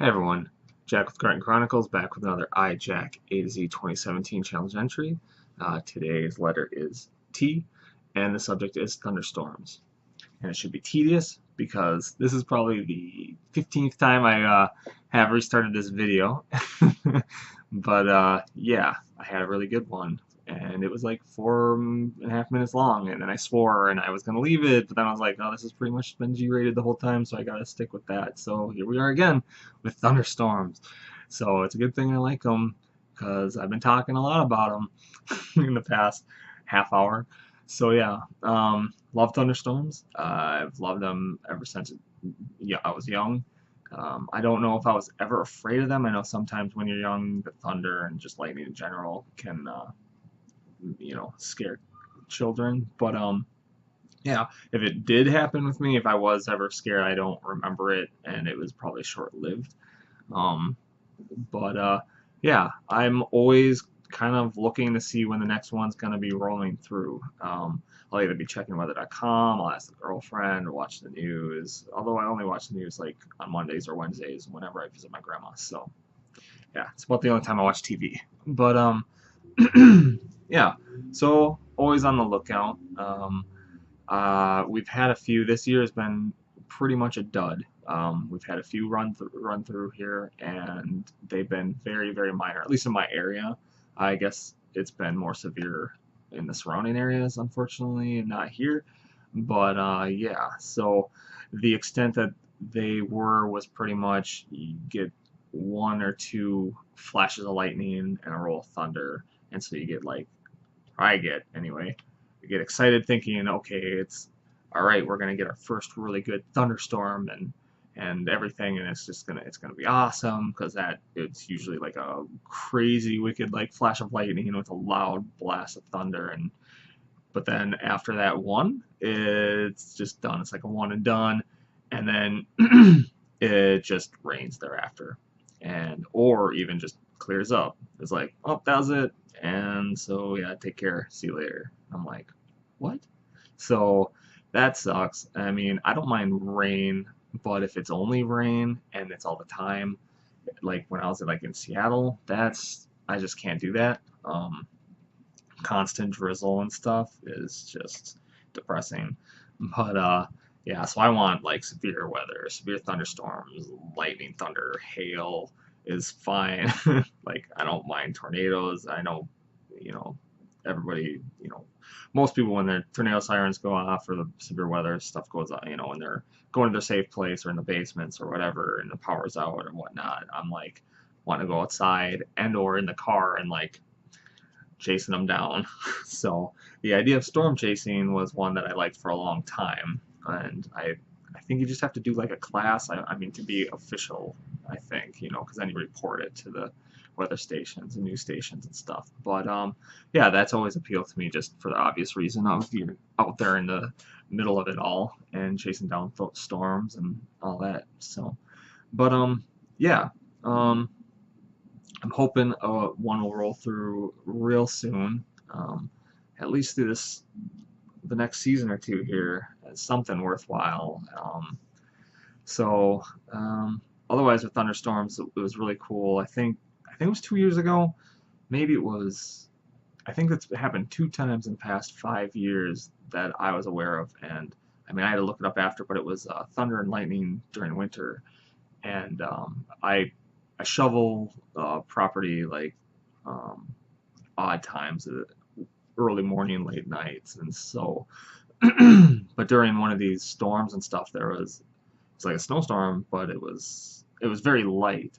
Hey everyone, Jack with Chronicles back with another iJack A to Z 2017 challenge entry. Today's letter is T, and the subject is thunderstorms. And it should be tedious because this is probably the 15th time I have restarted this video. But yeah, I had a really good one. And it was like 4.5 minutes long, and then I swore and I was gonna leave it, but then I was like, oh, this has pretty much been G-rated the whole time, so I gotta stick with that. So here we are again with Thunderstorms. So it's a good thing I like them because I've been talking a lot about them in the past half hour. So yeah, love Thunderstorms. I've loved them ever since I was young. I don't know if I was ever afraid of them. I know sometimes when you're young, the thunder and just lightning in general can, scare children. But yeah, if it did happen with me, if I was ever scared, I don't remember it, and it was probably short-lived. Um, but yeah, I'm always kind of looking to see when the next one's going to be rolling through. I'll either be checking weather.com, I'll ask the girlfriend, or watch the news. Although I only watch the news like on Mondays or Wednesdays whenever I visit my grandma. So yeah, it's about the only time I watch TV. But yeah, so always on the lookout. We've had a few. This year has been pretty much a dud. We've had a few run through here, and they've been very, very minor. At least in my area, I guess it's been more severe in the surrounding areas, unfortunately, and not here. But yeah, so the extent that they were was pretty much you get one or two flashes of lightning and a roll of thunder, and so you get like I get anyway. I get excited thinking, okay, it's all right. We're gonna get our first really good thunderstorm and everything, and it's gonna be awesome because that it's usually like a crazy wicked like flash of lightning with a loud blast of thunder and but then after that one, it's just done. It's like a one and done, and then it just rains thereafter, and or even just clears up. It's like, oh, that was it, and so yeah, take care, see you later. I'm like, what? So that sucks. I mean, I don't mind rain, but if it's only rain and it's all the time, like when I was like in Seattle, that's I just can't do that. Constant drizzle and stuff is just depressing. But yeah, so I want like severe weather, severe thunderstorms, lightning, thunder, hail is fine. Like I don't mind tornadoes. I know, you know, everybody, most people when their tornado sirens go off or the severe weather stuff goes on, when they're going to their safe place or in the basements or whatever and the power's out and whatnot, I'm like wanting to go outside and or in the car and like chasing them down. So the idea of storm chasing was one that I liked for a long time, and I think you just have to do like a class. I mean to be official, I think, because then you report it to the weather stations and news stations and stuff. But yeah, that's always appealed to me just for the obvious reason of you're out there in the middle of it all and chasing down storms and all that. So, but yeah. Um, I'm hoping one will roll through real soon, at least through the next season or two here, as something worthwhile. So otherwise, with thunderstorms, it was really cool. I think it was 2 years ago. Maybe it was. I think that's happened two times in the past 5 years that I was aware of, and I mean I had to look it up after, but it was thunder and lightning during winter, and I shovel property like um, odd times, early morning, late nights, and so. But during one of these storms and stuff, it's like a snowstorm, but it was very light,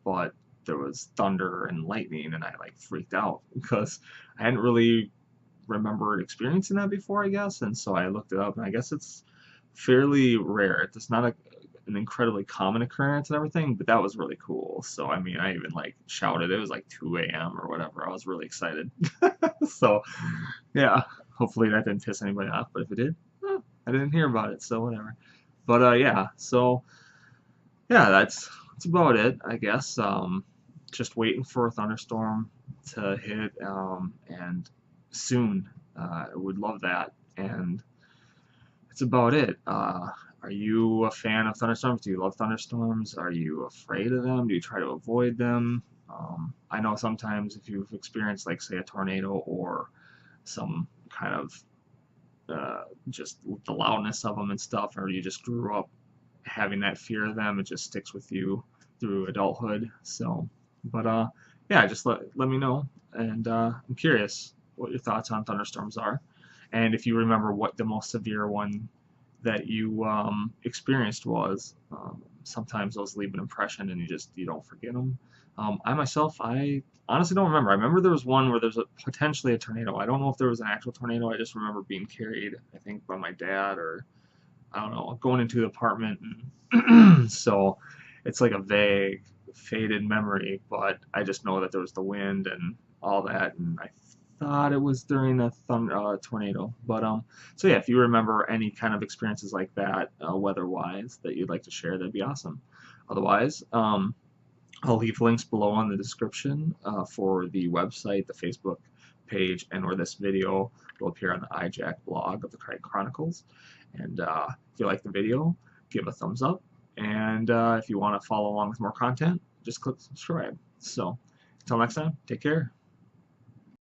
but there was thunder and lightning, and I like freaked out because I hadn't really remembered experiencing that before, I guess, and so I looked it up, and I guess it's fairly rare. It's not an incredibly common occurrence and everything, but that was really cool. So I mean, I even like shouted. It was like 2 a.m. or whatever. I was really excited. So yeah, hopefully that didn't piss anybody off. But if it did, I didn't hear about it, so whatever. But yeah, so yeah, that's about it, I guess. Just waiting for a thunderstorm to hit, and soon. I would love that, and that's about it. Are you a fan of thunderstorms? Do you love thunderstorms? Are you afraid of them? Do you try to avoid them? I know sometimes if you've experienced, like, say, a tornado or some kind of just the loudness of them and stuff, or you just grew up having that fear of them, it just sticks with you through adulthood. So, but yeah, just let me know, and I'm curious what your thoughts on thunderstorms are, and if you remember what the most severe one that you experienced was. Sometimes those leave an impression, and you don't forget them. I myself, I honestly don't remember. I remember there was one where there's potentially a tornado. I don't know if there was an actual tornado. I just remember being carried, I think, by my dad, or I don't know, going into the apartment. And so it's like a vague, faded memory, but I just know that there was the wind and all that, and I thought it was during a tornado. But so yeah, if you remember any kind of experiences like that, weather-wise, that you'd like to share, that'd be awesome. Otherwise, I'll leave links below in the description for the website, the Facebook page, and or this video will appear on the iJack blog of the Cryton Chronicles. And if you like the video, give a thumbs up. And if you want to follow along with more content, just click subscribe. So until next time, take care.